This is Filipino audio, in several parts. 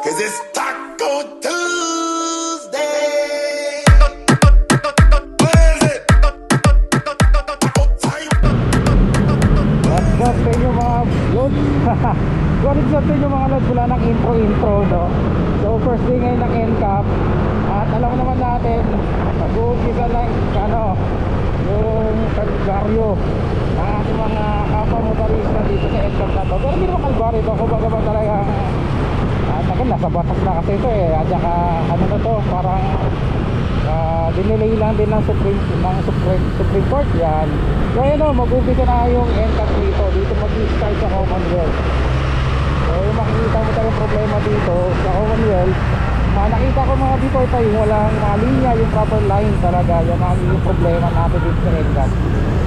'Cause it's Taco Tuesday. What is it? Taco time. What's up sa inyo mga lods? What's up sa inyo mga lods? Wala ng intro no? So first day ngayon ng NCAP. At alam naman natin, mag-uumpisa lang yung kalbaryo ng ating mga kapwa motorista dito sa NCAP na to. Pero hindi naman kalbaryo ito, kumbaga ba talagang tagal nasa batas na kasi ito eh. At saka ano na to, parang dinilay lang din ng Supreme Court yan. So yun o, mag-umpisa na yung NCAP dito mag-start sa Commonwealth. So yung makikita mo tayong problema dito sa Commonwealth, nakita ko mga before tayo walang linya, yung proper line talaga. Yan ang yung problema natin dito sa NCAP.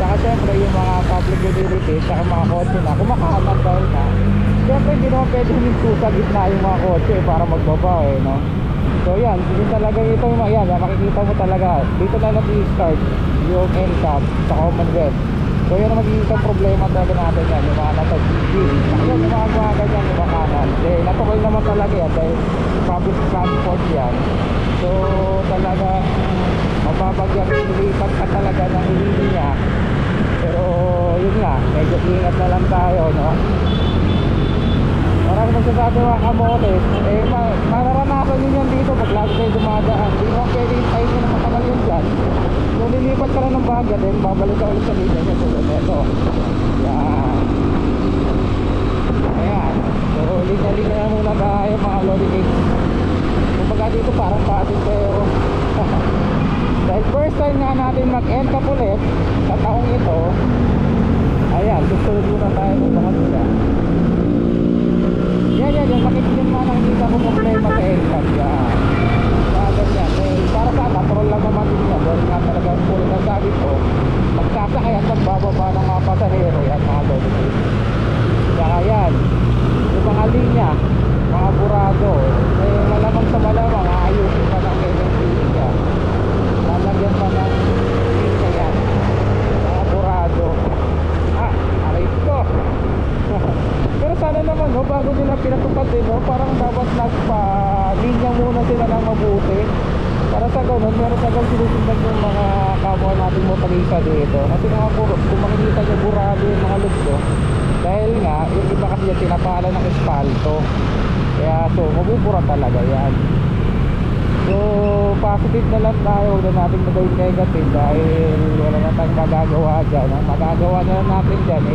Saka syempre yung mga public utility, saka mga kotse na kumakahanan dahil na syempre hindi naman pwede huminto sa gitna yung mga kotse para magbabaw no? So yan, yun talaga ito yung yan, makikita mo talaga dito na nag-i-start yung NCAP sa Commonwealth. So yan ang magiging problema talaga natin yan, yung mga nasa GG yung mga ganyan, yung mga kanan natukol naman talaga yan dahil public transport yan. So talaga mapapagyan, ilipat ka talaga ng linya. Pero yun nga, medyo ingat na lang tayo no? Marami nagsasabi mga kamotes, mararanasan nyo yan dito pag lagi kayo dumadaan. Hindi mo pwede tayo na matagal yun dyan. Kung lilipat ka lang ng bagya din, babalik ka ulit sa linya nyo. So ito, yan. Ayan, so linya-linya na muna tayo mga lorry cakes. Kumbaga dito parang patintero. Dahil first time nga natin mag-NCAP ulit sa taong ito. Ayan, susunod muna tayo ng mga nila. Yan, makikita mo nakikita ko problema sa NCAP yan. Ganyan, para sa natural lang naman din yan. Dahil nga talaga full na sabi ko, magsasakay at magbababa ng mga pasahero yan mga lodi. Kaya yan, yung mga linya, mga burado, malamang sa malamang ayusin pa ng ganyan linya. Lalagyan pa ng linya yan, mga burado. Aray ko. Pero sana naman no, bago nila pinatupad din no, parang dapat nagpa-linya muna sila ng mabuti. Para sa ganun, meron sa ganun sinusundan yung mga kapwa natin motorista dito. Kasi nga puro, kung makikita nyo burado yung mga lugso, dahil nga, yung iba kasi yung tinapala ng espalto. Kaya so, mabubura talaga yan. So, positive na lang tayo, huwag na natin magawin negative dahil wala na tayong magagawa dyan. Ang magagawa na lang natin dyan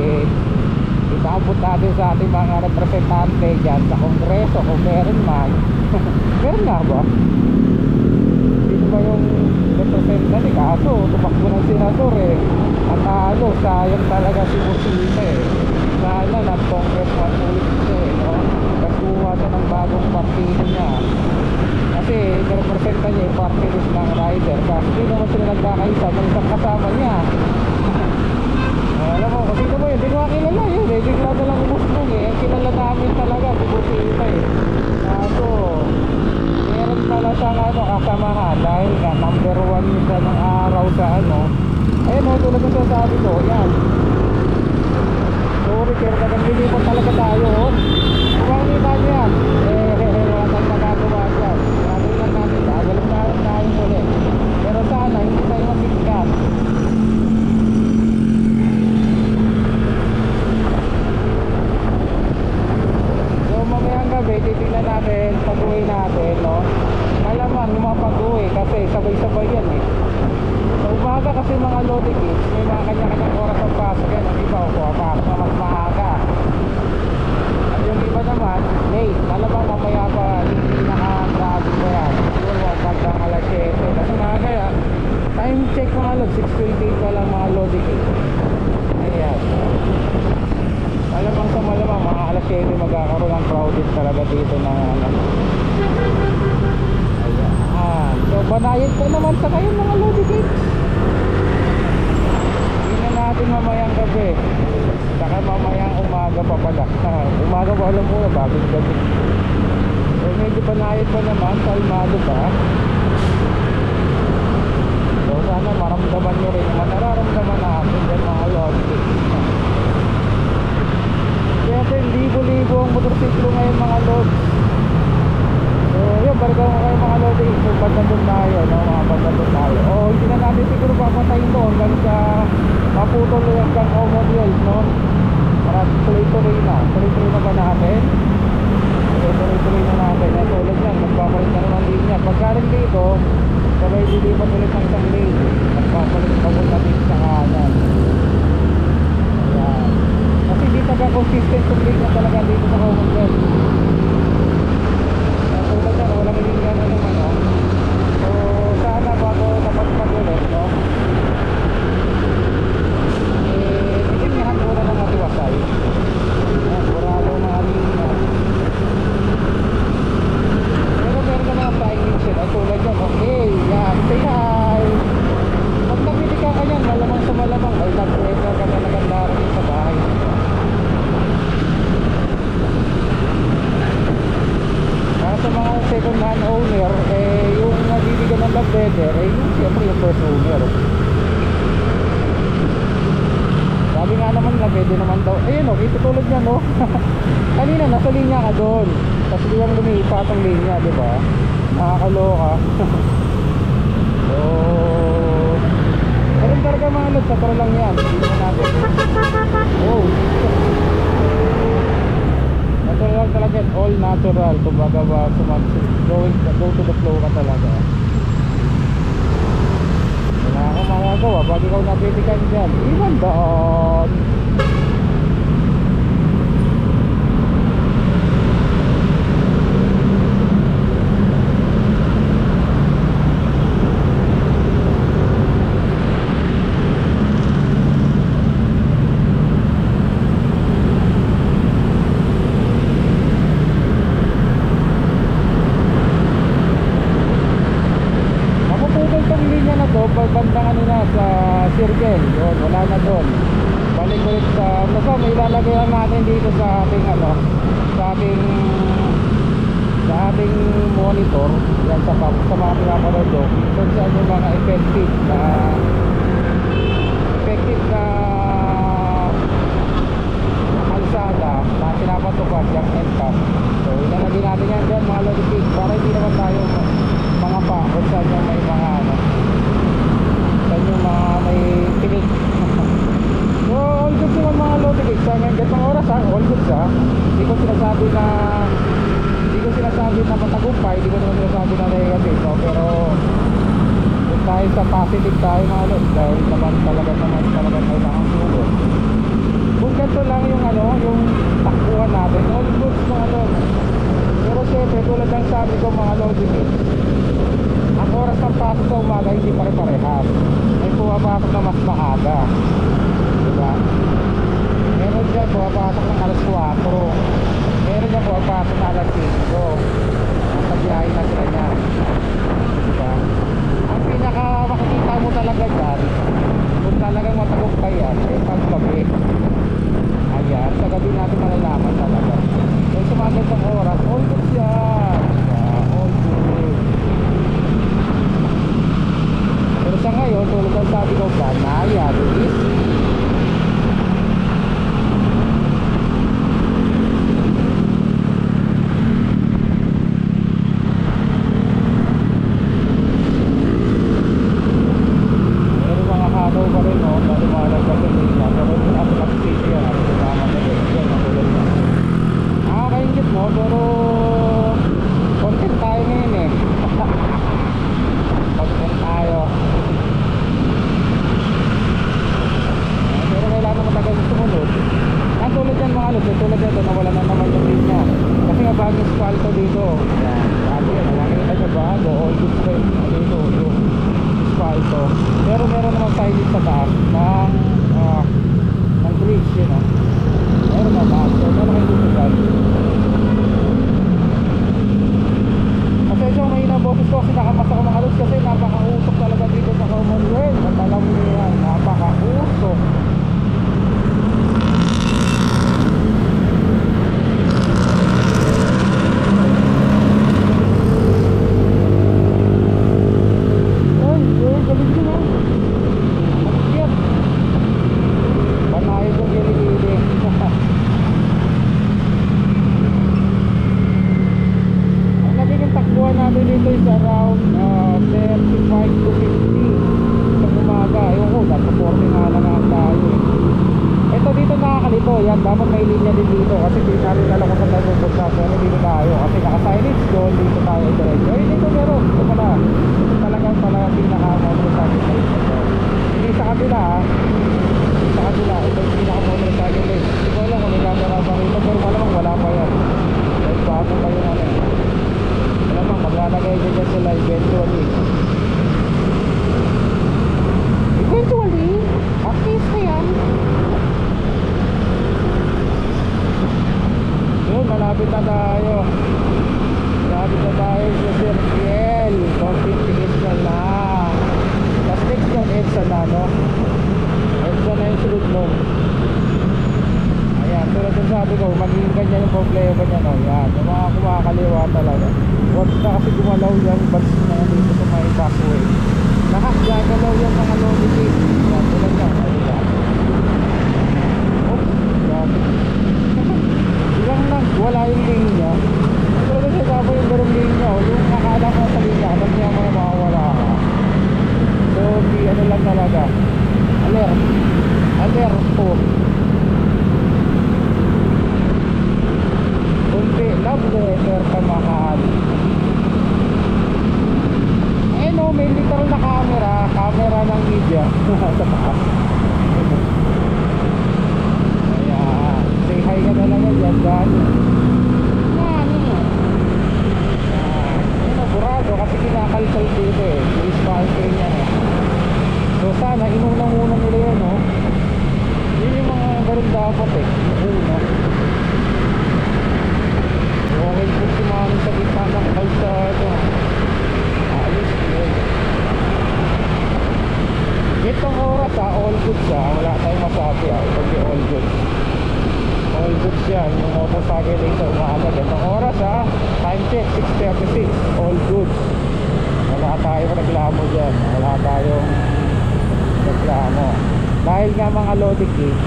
ipaabot natin sa ating mga representante dyan sa kongreso kung meron man. Meron nga ba? Dito ba yung representante? Kaso tumakbo ng senador at sayang talaga si Busita sana nag-congressman ulit no? Nagkuha siya ng bagong partido niya kasi representa niya yung party list ng rider kasi hindi naman sila nagkakaisa ng isang kasama niya. Alam mo, kasi mo yun, hindi ko kilala yun bigla na lang umusbong ang kilala namin talaga si Busita kaso meron pala siyang kasamahan dahil nga number 1 siya ng araw sa ayun tulad ng sasabi ko yan. Sorry pero nagagilipan talaga tayo kung makikita nyo yan wala tayong magagawa dyan gagawin lang natin gagalang tayo ulit pero sana hindi tayo masigkat. Mamayang gabi, titignan natin pag-uwi natin, no? Malamang yung mga pag-uwi kasi sabay-sabay yan sa umaga kasi mga lodi kids may mga kanya-kanyang oras ang pasok yan. Ang iba pumapasok na mas maaga at yung iba naman late, malamang mamaya pa hindi naka-traffic pa yan siguro pagkang alas 7 kasi mga kaya time check mga lodi 6:28 pa lang mga lodi kids. Ayan, malamang sa malamang mga alas 7 magkakaroon ng crowded talaga dito na ayan. So banayad pa naman sa kayo mga lodi kids. Hindi na natin mamayang gabi saka mamayang umaga pa pala umaga pa lang muna bagong gabi. So medyo banayad pa naman, kalmado pa. So sana maramdaman nyo rin naman nararamdaman natin dyan mga lodi kids. Siyempre libo-libo ang motorsiklo ngayon mga lods. sa mga second hand owner, eh yung nabibigyan ng love letter, eh yung siyempre yung first owner. Sabi nga naman na pwede naman daw. Ayun o, ito tulad niya no. Kanina nasa linya ka doon, tapos biglang lumipat ang linya, di ba? Nakakaloka. So ganun talaga mga lods, natural lang yan. Hindi naman natin. Oh, natural lang talaga, all natural. Kumbaga ba, go to the flow ka talaga. Wala akong magagawa pag ikaw napitikan dyan. Iwan doon. Bandang ano na sa circle yun, wala na doon. Balik ulit sa basta may ilalagay lang natin dito sa ating ano, sa ating monitor yan sa mga pinapanood doon kung saan yung mga effective na kalsada na pinapatukan yung NCAP. So ilalagay natin yan dyan mga lodipig para hindi naman tayo mga pa kung saan yung may mga ano, yung mga may tinig. So all goods naman mga lodipig sa ngayon gatong oras ha, all goods ha. Hindi ko sinasabi na matagumpay, hindi ko naman sinasabi na negative no? Pero kung tayo sa positive tayo mga lods, dahil naman talaga kailangan sugot. Kung ganito lang yung ano, yung takbuhan natin, all goods mga lods. Pero syempre tulad ng sabi ko mga lodipig, ang oras ng pasok sa umaga hindi pare-parehas. May pumapasok na mas maaga, diba? Meron dyan pumapasok ng alas 4, meron dyan pumapasok na alas 5. Nakabiyahe na sila niyan, diba? Ang pinaka makikita mo talaga dyan kung talagang matagumpay yan eh paggabi. Ayan, sa gabi natin malalaman talaga. Kung sumagat ang oras, all good yan, diba? All good. Pero sa ngayon, tulad ang sabi ko ba, naya, is pero mga hanaw pa rin, no? Nalimalag ka sa linya, pero yung attract yan, at sumama na rin, yan, natulad na. Nakakaingit mo, pero content tayo ngayon eh. Content tayo. Pero kailangan matagal sumunod. Ang tulad yan mga lods, tulad yan doon, nawala na naman yung linya. Kasi nga bagong spalto dito. Yan, bago yan, nakakita nyo bago, all good straight. Dito, yung spalto. Pero meron naman tayo dito sa taas ng bridge, yun o. Meron naman, so meron kayo dito dyan. Kasi ito, may inaboses ko kasi nakamasa ko mga lods kasi napakausok talaga dito sa Commonwealth. At alam mo yan, napakausok. Galing ko na. Ang cute. Panahin ko gili-gili. Ang nagiging takbuhan natin dito is around 35 to 50 sa umaga. Ewan ko, nasa 40 nga lang tayo eh. Ito dito nakakalito. Yan, dapat may linya din dito kasi pinarin na lang kung saan tayo pupunta. Pero dito tayo kasi naka-signage doon. Dito tayo diretso. Eh, dito meron. Ito pala. Ito talagang pala pinaka-motorcycle lane. Hindi sa kabila ha. Sa kabila. Ito yung pinaka-motorcycle lane. Hindi ko alam kung nagkakara pa rito. Pero malamang wala pa yan. Dahil bago pa yun ano. Malamang maglalagay dyan sila eventually. Eventually? At least na yan. Yun, malapit na tayo. talaga. Huwag na kasi gumalaw yung bus na dito sa may backway. Lahat gagalaw yung mga lobby gate. Yan, tulad lang. Oops, grabe. Ilang lang, wala yung linya. Pero kasi sabi yung garong linya, yung akala ko sa linya, alam niya mga mawawala ka. So, di ano lang talaga. Alert. Alert po. Kunti, love letter ka mahal. Eh no, may literal na camera. Camera ng media. Sa taas. Ayan. Say hi ka na lang yan, Dan. Ayun, burado kasi kinakalkal dito eh. Police parking yan eh. So sana, inunang-unang nila yan, no? Yun yung mga ganun dapat eh. Una. Okay po si mami sa gitna ng kalsada. Ayos yun. Itong oras ha, all goods ha. Wala tayong masabi ha. Ito yung all goods. All goods yan. Yung motorcycle ay sa umaga. Itong oras ha. Time check, 6:36. All goods. Wala tayong reklamo dyan. Wala tayong reklamo. Dahil nga mga loading gate,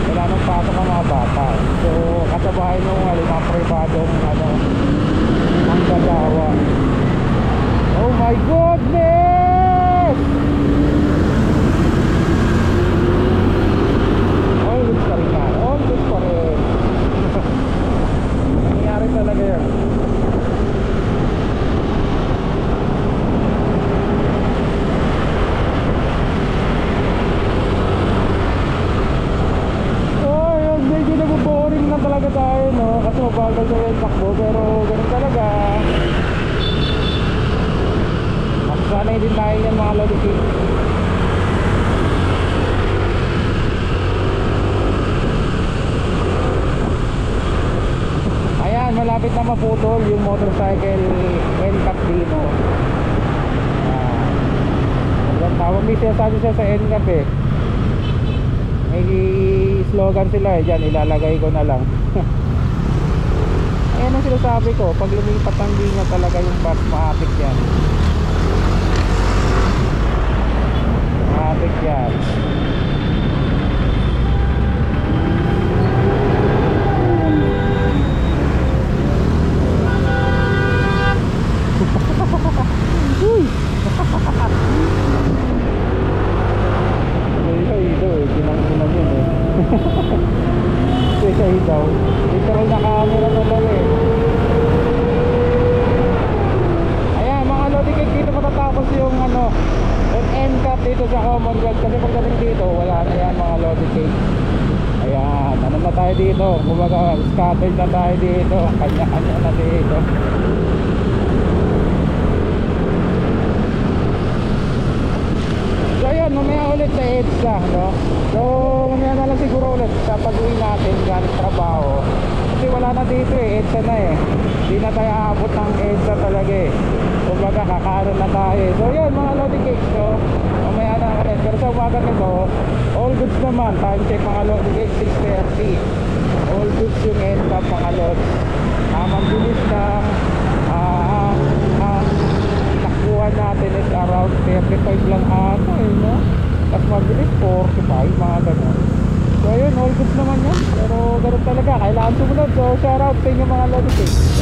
wala nang pasok ang mga bata. So kasabahay nung mga privadong ang gagawa. Oh my goodness! All goods pa rin yan. All goods pa rin. Nangyari talaga yan. Boring na talaga tayo, no? Kasi mabagal sa yung takbo, pero ganun talaga. Magsanay din tayo yan mga lodiki. Ayan, malapit na maputol yung motorcycle NCAP dito. Tawag may sinasabi siya sa NCAP eh. May slogan sila eh, dyan ilalagay ko na lang. Ayan ang sinasabi ko, pag lumipat ang linya talaga yung bus, maatik yan. Maatik yan. Uy! Pinangunan yun eh. Kasi daw literal na camera na lang eh. Ayan mga lodikik, dito matatapos yung yung NCAP dito sa Commonwealth. Kasi pagdating dito wala na yan mga lodikik. Ayan, ano na tayo dito, kumbaga scattered na tayo dito, kanya-kanya na dito. So yun, mamaya ulit sa EDSA, no? So mamaya na lang siguro ulit sa pag-uwi natin galing trabaho. Kasi wala na dito eh, EDSA na eh. Hindi na tayo aabot ng EDSA talaga eh. Kumbaga kakaano na tayo. So yun mga Lodi Cakes, no? Mamaya na ulit. Pero sa umaga nito, all goods naman. Time check mga Lodi Cakes, 6:30. All goods yung NCAP mga Lodi. Mabilis lang. Takbuhan natin is around 35 lang ata eh, no? Tapos mabilis 45, mga ganun. So yun, all goods naman yun. Pero ganun talaga, kailangan sumunod. So shout out sa inyo mga Lodi Cakes.